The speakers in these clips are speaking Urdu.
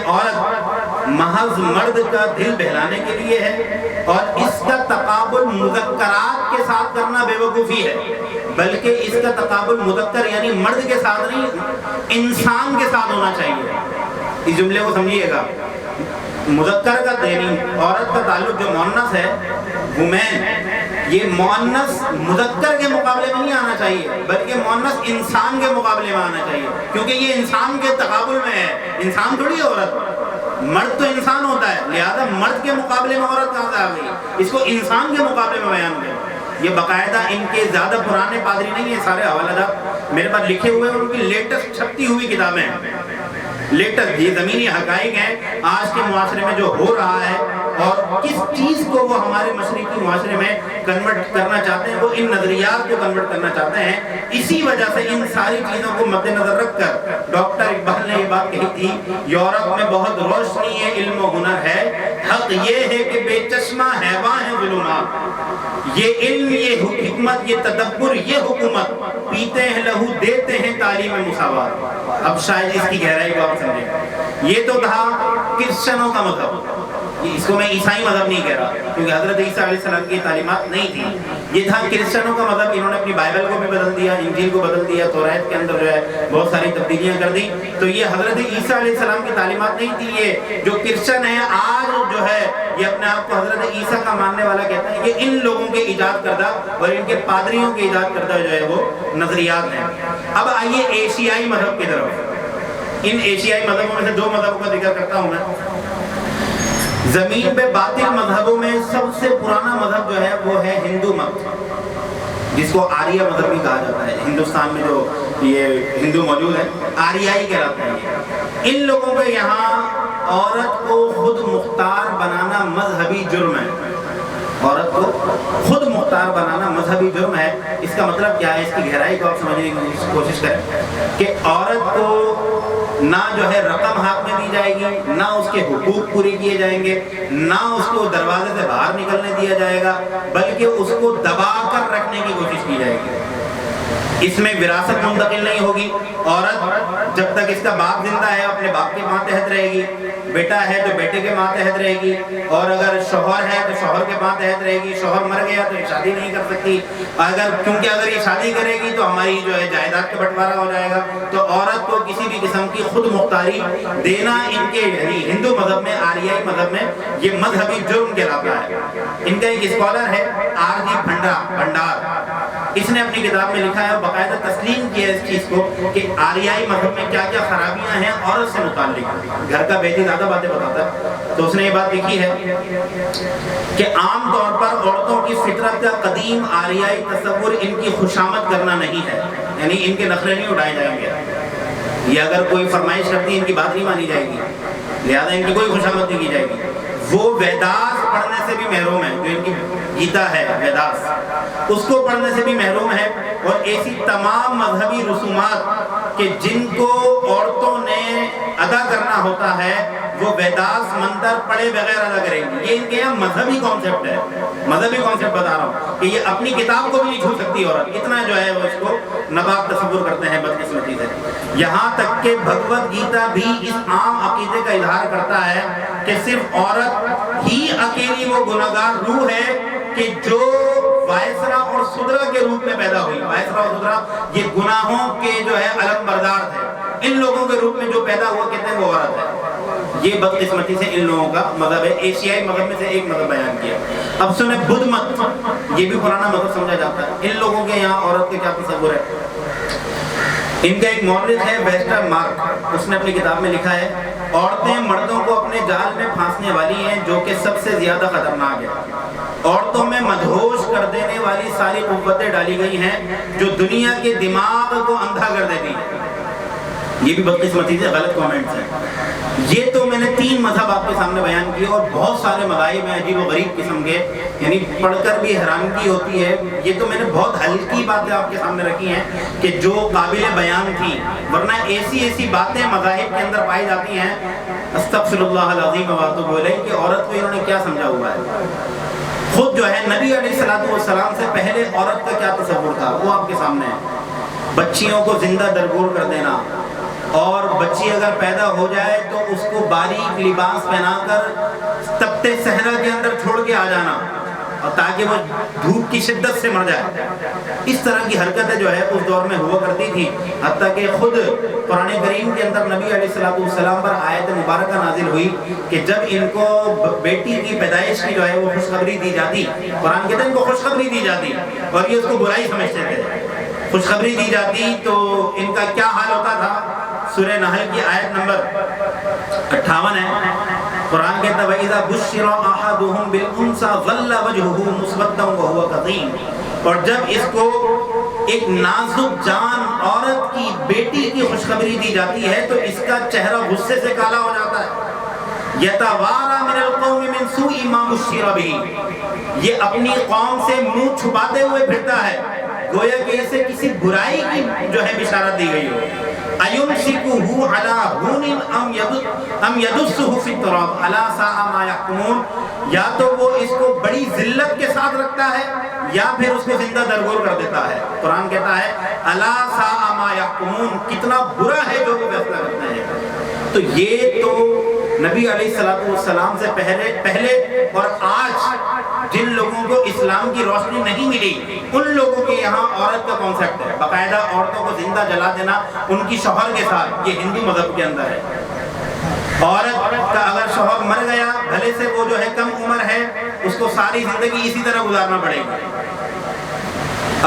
عورت محض مرد کا دل بہلانے کے لیے ہے، اور اس کا تقابل مذکرات کے ساتھ کرنا بے وقوفی ہے، بلکہ اس کا تقابل مذکر یعنی مرد کے ساتھ نہیں، انسان کے ساتھ ہونا چاہیے۔ اس جملے کو سمجھیے گا، مذکر کا یعنی عورت کا تعلق جو مؤنث ہے وومین، یہ مؤنث مذکر کے مقابلے میں نہیں آنا چاہیے، بلکہ مؤنث انسان کے مقابلے میں آنا چاہیے، کیونکہ یہ انسان کے تقابل میں ہے، انسان تھوڑی ہے عورت، مرد تو انسان ہوتا ہے، لہذا مرد کے مقابلے میں عورت کہاں سے آ گئی، اس کو انسان کے مقابلے میں بیان کریں۔ یہ باقاعدہ ان کے زیادہ پرانے پادری نہیں ہیں، سارے حوالہ جات میرے پاس لکھے ہوئے ہیں، ان کی لیٹسٹ چھپتی ہوئی کتابیں ہیں، لیٹسٹ، یہ زمینی حقائق ہیں آج کے معاشرے میں جو ہو رہا ہے، اور کس چیز کو وہ ہمارے مشرقی معاشرے میں کنورٹ کرنا چاہتے ہیں، وہ ان نظریات کو کنورٹ کرنا چاہتے ہیں۔ اسی وجہ سے ان ساری چیزوں کو مد نظر رکھ کر ڈاکٹر اقبال نے یہ بات کہی تھی، یورپ میں بہت روشنی ہے، علم و ہنر ہے، حق یہ ہے کہ بے چشمہ حیواں ہیں ظلمات، یہ علم، یہ حکمت، یہ تدبر، یہ حکومت، پیتے ہیں لہو دیتے ہیں تعلیم مساوات۔ اب شاید اس کی گہرائی کو آپ سمجھیں، یہ تو تھا کرسچنوں کا مذہب، اس کو میں عیسائی مذہب نہیں کہہ رہا، کیونکہ حضرت عیسیٰ علیہ السلام کی تعلیمات نہیں تھی، یہ تھا کرسچنوں کا مذہب۔ انہوں نے اپنی بائبل کو بھی بدل دیا، انجیل کو بدل دیا، توریت کے اندر جو ہے بہت ساری تبدیلیاں کر دی، تو یہ حضرت عیسیٰ علیہ السلام کی تعلیمات نہیں تھی۔ یہ جو کرسچن ہیں آج جو ہے یہ اپنے آپ کو حضرت عیسیٰ کا ماننے والا کہتا ہے، یہ ان لوگوں کے ایجاد کردہ اور ان کے پادریوں کے ایجاد کردہ جو ہے وہ نظریات ہیں۔ اب آئیے ایشیائی مذہب کی طرف۔ ان ایشیائی مذہبوں میں سے دو مذہبوں کا ذکر کرتا ہوں میں۔ زمین پہ باطل مذہبوں میں سب سے پرانا مذہب جو ہے وہ ہے ہندو مت، جس کو آریہ مذہب بھی کہا جاتا ہے۔ ہندوستان میں جو یہ ہندو موجود ہیں آریائی کہلاتے ہیں۔ ان لوگوں کے یہاں عورت کو خود مختار بنانا مذہبی جرم ہے، عورت کو خود مختار بنانا مذہبی جرم ہے۔ اس کا مطلب کیا ہے، اس کی گہرائی کو آپ سمجھنے کی کوشش کریں کہ عورت کو نہ جو ہے رقم ہاتھ میں دی جائے گی، نہ اس کے حقوق پورے کیے جائیں گے، نہ اس کو دروازے سے باہر نکلنے دیا جائے گا، بلکہ اس کو دبا کر رکھنے کی کوشش کی جائے گی۔ اس میں وراثت منتقل نہیں ہوگی، عورت جب تک اس کا باپ زندہ ہے اپنے باپ کے ماتحت رہے گی، بیٹا ہے تو بیٹے کے ماتحت رہے گی، اور اگر شوہر ہے تو شوہر کے ماتحت رہے گی، شوہر مر گیا تو یہ شادی نہیں کر سکتی، کیونکہ اگر یہ شادی کرے گی تو ہماری جو ہے جائیداد کا بٹوارا ہو جائے گا۔ تو عورت کو کسی بھی قسم کی خود مختاری دینا ان کے یعنی ہندو مذہب میں، آریائی مذہب میں یہ مذہبی جرم کہلاتا ہے۔ ان کا ایک اسکالر ہے آر جی بھنڈار، اس نے اپنی کتاب میں لکھا ہے، باقاعدہ تسلیم کیا اس چیز کو کہ آریائی مذہب میں کیا کیا خرابیاں ہیں عورت سے متعلق، گھر کا بیٹی زیادہ باتیں بتاتا ہے۔ تو اس نے یہ بات لکھی ہے کہ عام طور پر عورتوں کی فطرت کا قدیم آریائی تصور ان کی خوشامد کرنا نہیں ہے، یعنی ان کے نخرے نہیں اٹھائے جائیں گے، یہ اگر کوئی فرمائش کرتی ہے ان کی بات نہیں مانی جائے گی، لہذا ان کی کوئی خوشامد نہیں کی جائے گی۔ وہ ویداس پڑھنے سے بھی محروم ہے، جو ان کی گیتا ہے ویداس، اس کو پڑھنے سے بھی محروم ہے، اور ایسی تمام مذہبی رسومات کہ جن کو عورتوں نے ادا کرنا ہوتا ہے وہ ویداس منتر پڑھے بغیر ادا کریں گی۔ یہ ان کے یہاں مذہبی کانسیپٹ ہے، مذہبی کانسیپٹ بتا رہا ہوں کہ یہ اپنی کتاب کو بھی نہیں چھو سکتی عورت، اتنا جو ہے وہ اس کو ناپاک تصور کرتے ہیں بدقسمتی سے۔ یہاں تک کہ بھگوت گیتا بھی اس عام عقیدے کا اظہار کرتا ہے کہ صرف عورت ہی اکیلی وہ گناہگار روح ہے کہ جو وائسرا اور سدرا کے روپ میں پیدا ہوئی۔ وائسرا اور سدرا یہ گناہوں کے جو ہے علم بردار تھے، ان لوگوں کے روپ میں جو پیدا ہوا کہتے ہیں وہ عورت ہے۔ یہ بدقسمتی سے ان لوگوں کا مذہب ہے۔ ایشیائی مذہب میں سے ایک مذہب بیان کیا۔ اب سنیں بدھ مت، یہ بھی پرانا مذہب سمجھا جاتا ہے۔ ان لوگوں کے یہاں عورت کے کیا تصور ہے؟ ان کا ایک مورخ ہے ویسٹر مارک، اس نے اپنی کتاب میں لکھا ہے، عورتیں مردوں کو اپنے جال میں پھانسنے والی ہیں جو کہ سب سے زیادہ خطرناک ہے۔ عورتوں میں مدہوش کر دینے والی ساری قوتیں ڈالی گئی ہیں جو دنیا کے دماغ کو اندھا کر دیتی ہیں۔ یہ بھی بدقسمتی سے غلط کامنٹس ہیں۔ یہ تو میں نے 3 مذہب آپ کے سامنے بیان کیے، اور بہت سارے مذاہب ہیں عجیب و غریب قسم کے، یعنی پڑھ کر بھی حیرانگی ہوتی ہے۔ یہ تو میں نے بہت ہلکی باتیں آپ کے سامنے رکھی ہیں کہ جو قابل بیان تھی، ورنہ ایسی باتیں مذاہب کے اندر پائی جاتی ہیں، استغفر اللہ العظیم و اتوب الیہ، کہ عورت کو انہوں نے کیا سمجھا ہوا ہے۔ خود جو ہے نبی علیہ السلام سے پہلے عورت کا کیا تصور تھا وہ آپ کے سامنے ہے۔ بچیوں کو زندہ درگور کر دینا، اور بچی اگر پیدا ہو جائے تو اس کو باریک لباس پہنا کر تپتے صحرا کے اندر چھوڑ کے آ جانا، اور تاکہ وہ دھوپ کی شدت سے مر جائے۔ اس طرح کی حرکتیں جو ہے اس دور میں ہوا کرتی تھی، حتیٰ کہ خود قرآن کریم کے اندر نبی علیہ السلام پر آیت مبارکہ نازل ہوئی کہ جب ان کو بیٹی کی پیدائش کی جو ہے وہ خوشخبری دی جاتی، قرآن کہتے ہیں ان کو خوشخبری دی جاتی اور یہ اس کو برائی سمجھتے تھے، خوشخبری دی جاتی تو ان کا کیا حال ہوتا تھا؟ سورہ نحل کی آیت نمبر 58 ہے، قرآن کہتا ہے وَإِذَا بُشِّرَ أَحَدُهُمْ بِالْأُنثَىٰ ظَلَّ وَجْهُهُ مُسْوَدًّا وَهُوَ كَظِيمٌ، اور جب اس کو ایک نازک جان عورت کی بیٹی کی خوشخبری دی جاتی ہے تو اس کا چہرہ غصے سے کالا ہو جاتا ہے۔ يَتَوَارَى مِنَ الْقَوْمِ مِنْ سُوءِ مَا بُشِّرَ بِهِ، یہ اپنی قوم سے منہ چھپاتے ہوئے پھرتا ہے گویا کہ اسے کسی برائی کی جو ہے بشارت دی گئی ہو۔ أَيُمْسِكُهُ عَلَىٰ هُونٍ أَمْ يَدُسُّهُ فِي التُّرَابِ أَلَا سَاءَ مَا يَحْكُمُونَ، یا تو وہ اس کو بڑی ذلت کے ساتھ رکھتا ہے یا پھر اس کو زندہ درگور کر دیتا ہے۔ قرآن کہتا ہے أَلَا سَاءَ مَا يَحْكُمُونَ، کتنا برا ہے جو وہ فیصلہ کرتے ہیں۔ تو یہ تو نبی علیہ السلام سے پہلے اور آج جن لوگوں کو اسلام کی روشنی نہیں ملی ان لوگوں کے یہاں عورت کا کانسیپٹ ہے، باقاعدہ عورتوں کو زندہ جلا دینا ان کی شوہر کے ساتھ، یہ ہندو مذہب کے اندر ہے۔ عورت کا اگر شوہر مر گیا بھلے سے وہ جو ہے کم عمر ہے اس کو ساری زندگی اسی طرح گزارنا پڑے گی۔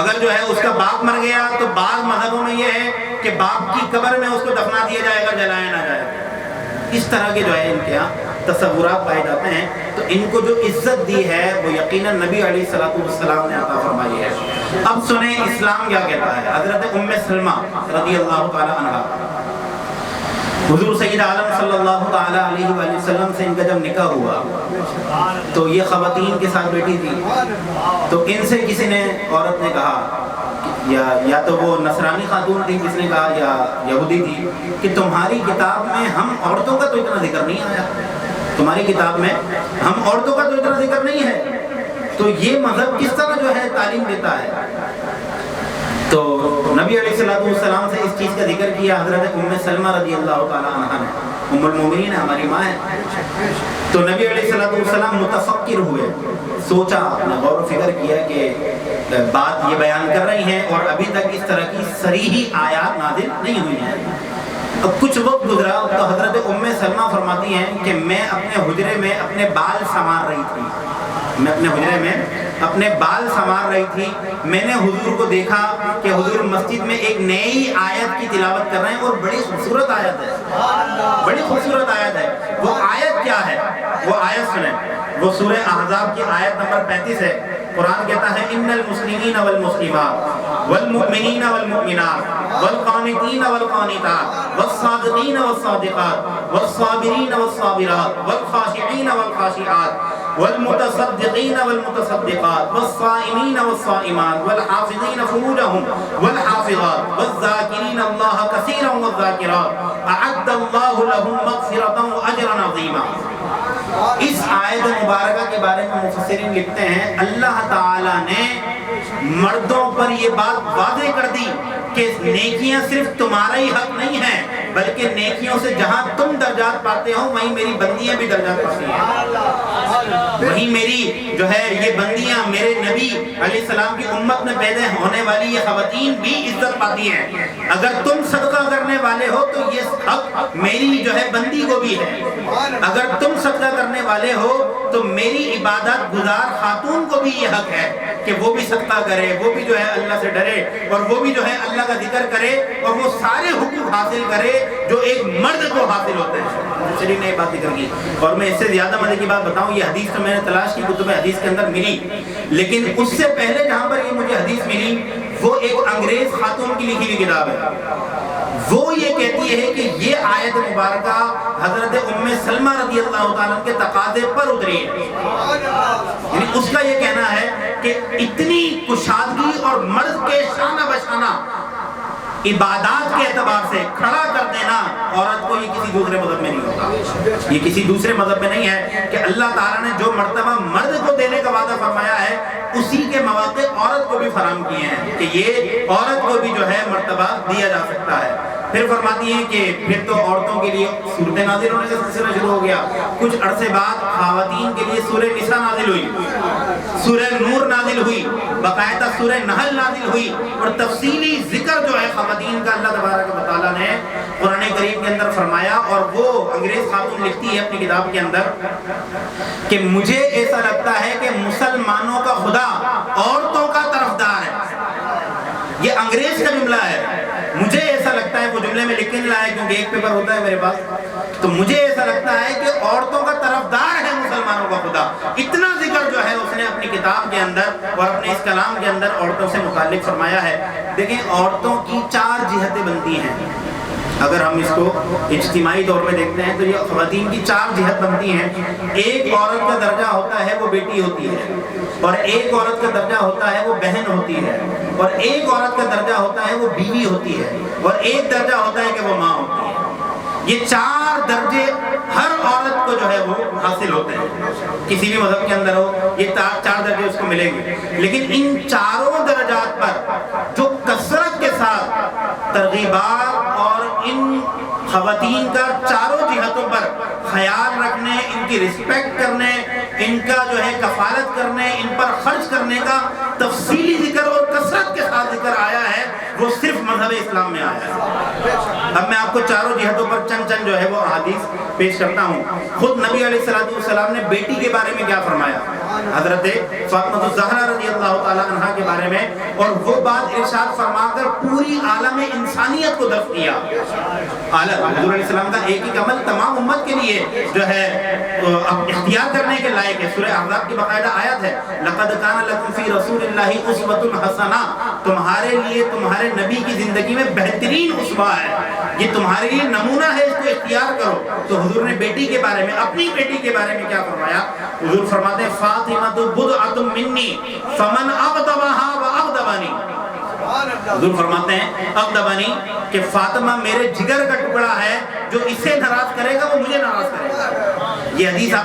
اگر جو ہے اس کا باپ مر گیا تو بعض مذہبوں میں یہ ہے کہ باپ کی قبر میں اس کو دفنا دیا جائے گا، جلایا نہ جائے گا۔ اس طرح کے جو ہے ان کے یہاں تصورات پائے جاتے ہیں، تو ان کو جو عزت دی ہے وہ یقیناً نبی علیہ السلام نے عطا فرمائی ہے۔ اب سنیں اسلام کیا کہتا ہے۔ حضرت ام سلمہ رضی اللہ تعالی عنہ، حضور سید عالم صلی اللہ تعالی علیہ وآلہ وسلم سے ان کا جب نکاح ہوا تو یہ خواتین کے ساتھ بیٹھی تھی، تو ان سے کسی نے عورت نے کہا یا تو وہ نصرانی خاتون تھی جس نے کہا یا یہودی تھی کہ تمہاری کتاب میں ہم عورتوں کا تو اتنا ذکر نہیں آیا، تمہاری کتاب میں ہم عورتوں کا تو اتنا ذکر نہیں ہے، تو یہ مذہب کس طرح جو ہے تعلیم دیتا ہے؟ تو نبی علیہ السلام سے اس چیز کا ذکر کیا حضرت ام سلمہ رضی اللہ تعالی عنہ نے، ام المومنین ہے، ہماری ماں ہے۔ تو نبی علیہ السلام متفکر ہوئے، سوچا، اپنے غور و فکر کیا کہ بات یہ بیان کر رہی ہیں اور ابھی تک اس طرح کی صریحی آیات نازل نہیں ہوئی ہیں۔ اب کچھ وقت گزرا تو حضرت ام سلمہ فرماتی ہیں کہ میں اپنے حجرے میں اپنے بال سنوار رہی تھی، میں اپنے حجرے میں اپنے بال سنوار رہی تھی، میں نے حضور کو دیکھا کہ حضور مسجد میں ایک نئی آیت کی تلاوت کر رہے ہیں اور بڑی خوبصورت آیت ہے، بڑی خوبصورت آیت ہے۔ وہ آیت کیا ہے؟ وہ آیت سنیں، وہ سورہ احزاب کی آیت نمبر 35 ہے۔ قرآن کہتا ہے ان المسلمین والمسلمات والمؤمنین والمؤمنات والقانتین والقانتات والصادقین والصادقات والصابرین والصابرات والخاشعین والخاشعات والمتصدقین والمتصدقات والصائمین والصائمات والحافظین فروجہم والحافظات والذاکرین اللہ کثیرا والذاکرات اعد اللہ لہم مغفرۃ واجرا عظیما۔ اس آیت مبارکہ کے بارے میں مفسرین لکھتے ہیں اللہ تعالیٰ نے مردوں پر یہ بات واضح کر دی کہ نیکیاں صرف تمہارا ہی حق نہیں ہے بلکہ نیکیوں سے جہاں تم درجات پاتے ہو وہیں میری بندیاں بھی درجات پاتی ہیں، وہیں میری جو ہے یہ بندیاں میرے نبی علیہ السلام کی امت میں پیدا ہونے والی یہ خواتین بھی عزت پاتی ہیں۔ اگر تم صدقہ کرنے والے ہو تو یہ حق میری جو ہے بندی کو بھی ہے، اگر تم صدقہ کرنے والے ہو تو میری عبادت گزار خاتون کو بھی یہ حق ہے کہ وہ بھی صدقہ کرے، وہ بھی جو ہے اللہ سے ڈرے اور وہ بھی جو ہے اللہ کا ذکر کرے اور وہ سارے حقوق حاصل کرے جو ایک مرد کو حاصل ہوتے ہیں۔ شریف نے یہ بات ذکر کی اور میں اس سے زیادہ مزے کی بات بتاؤں، یہ حدیث تو میں نے تلاش کی کتب حدیث کے اندر ملی، لیکن اس سے پہلے جہاں پر یہ مجھے حدیث ملی وہ ایک انگریز خاتون کی لکھی ہوئی کتاب ہے۔ وہ یہ کہتی ہے کہ یہ آیت مبارکہ حضرت ام سلمہ رضی اللہ تعالیٰ کے تقاضے پر اتری ہے، یعنی اس کا یہ کہنا ہے کہ اتنی کشادگی اور مرد کے شانہ بشانہ عبادات کے اعتبار سے کھڑا کر دینا عورت کو یہ کسی دوسرے مذہب میں نہیں ہوتا، یہ کسی دوسرے مذہب میں نہیں ہے کہ اللہ تعالیٰ نے جو مرتبہ مرد کو دینے کا وعدہ فرمایا ہے اسی کے مواقع عورت کو بھی فراہم کیے ہیں کہ یہ عورت کو بھی جو ہے مرتبہ دیا جا سکتا ہے۔ پھر فرماتی ہیں کہ پھر تو عورتوں کے لیے صورتیں نازل ہونے کا سلسلہ شروع ہو گیا. کچھ عرصے بعد خواتین کے لیے سورہ نساء نازل ہوئی, سورہ نور نازل ہوئی, باقاعدہ سورہ نحل نازل ہوئی, اور تفصیلی ذکر جو ہے خواتین کا اللہ تبارک و تعالیٰ نے قرآن کریم کے اندر فرمایا. اور وہ انگریز خاتون لکھتی ہے اپنی کتاب کے اندر کہ مجھے ایسا لگتا ہے کہ مسلمانوں کا خدا عورتوں کا طرفدار ہے. یہ انگریز کا جملہ ہے. مجھے ایسا لگتا ہے, وہ جملے میں لکھ کے نہیں لایا کیونکہ ایک پیپر ہوتا ہے میرے پاس, تو مجھے ایسا لگتا ہے کہ عورتوں کا طرفدار ہے مسلمانوں کا خدا. اتنا ذکر جو ہے اس نے اپنی کتاب کے اندر اور اپنے اس کلام کے اندر عورتوں سے متعلق فرمایا ہے. دیکھیں عورتوں کی 4 جہتیں بنتی ہیں. اگر ہم اس کو اجتماعی طور پہ دیکھتے ہیں تو یہ خواتین کی 4 جہت بنتی ہیں. ایک عورت کا درجہ ہوتا ہے وہ بیٹی ہوتی ہے, اور ایک عورت کا درجہ ہوتا ہے وہ بہن ہوتی ہے, اور ایک عورت کا درجہ ہوتا ہے وہ بیوی ہوتی ہے, اور ایک درجہ ہوتا ہے کہ وہ ماں ہوتی ہے. یہ 4 درجے ہر عورت کو جو ہے وہ حاصل ہوتے ہیں, کسی بھی مذہب کے اندر ہو یہ 4 درجے اس کو ملیں گے. لیکن ان 4 درجات پر جو کثرت کے ساتھ ترغیبات اور ان خواتین کا 4 جہتوں پر خیال رکھنے, ان کی رسپیکٹ کرنے, ان کا جو ہے کفالت کرنے, ان پر خرچ کرنے کا تفصیلی ذکر اور کثرت کے ساتھ ذکر آیا ہے, وہ صرف مذہب اسلام میں آیا ہے. اب میں آپ کو 4 جہتوں پر چند جو ہے وہ احادیث پیش کرتا ہوں. خود نبی علیہ السلام نے بیٹی کے بارے میں کیا فرمایا, حضرت فاطمہ الزہرا رضی اللہ تعالی عنہا کے بارے میں, اور وہ بات ارشاد فرما کر پوری عالم انسانیت کو دفع کیا. حضور علیہ السلام کا ایک ہی عمل تمام امت کے لیے جو ہے اختیار کرنے کے لائق ہے. سورہ احزاب کی باقاعدہ آیت ہے, لقد کان لکم فی رسول اللہ اسوۃ حسنہ, تمہارے لیے تمہارے نبی کی زندگی میں بہترین اسوہ ہے, یہ تمہارے لیے نمونہ ہے, اس کو اختیار کرو. تو حضور نے بیٹی کے بارے میں, اپنی بیٹی کے بارے میں کیا فرمایا؟ حضور فرماتے ہیں فاطمہ بضعۃ منی فمن اغضبها واغضبنی. حضور فرماتے ہیں اغضبنی کہ فاطمہ میرے جگر کا ٹکڑا ہے, جو اسے ناراض کرے گا وہ مجھے ناراض کرے گا. یہ حدیث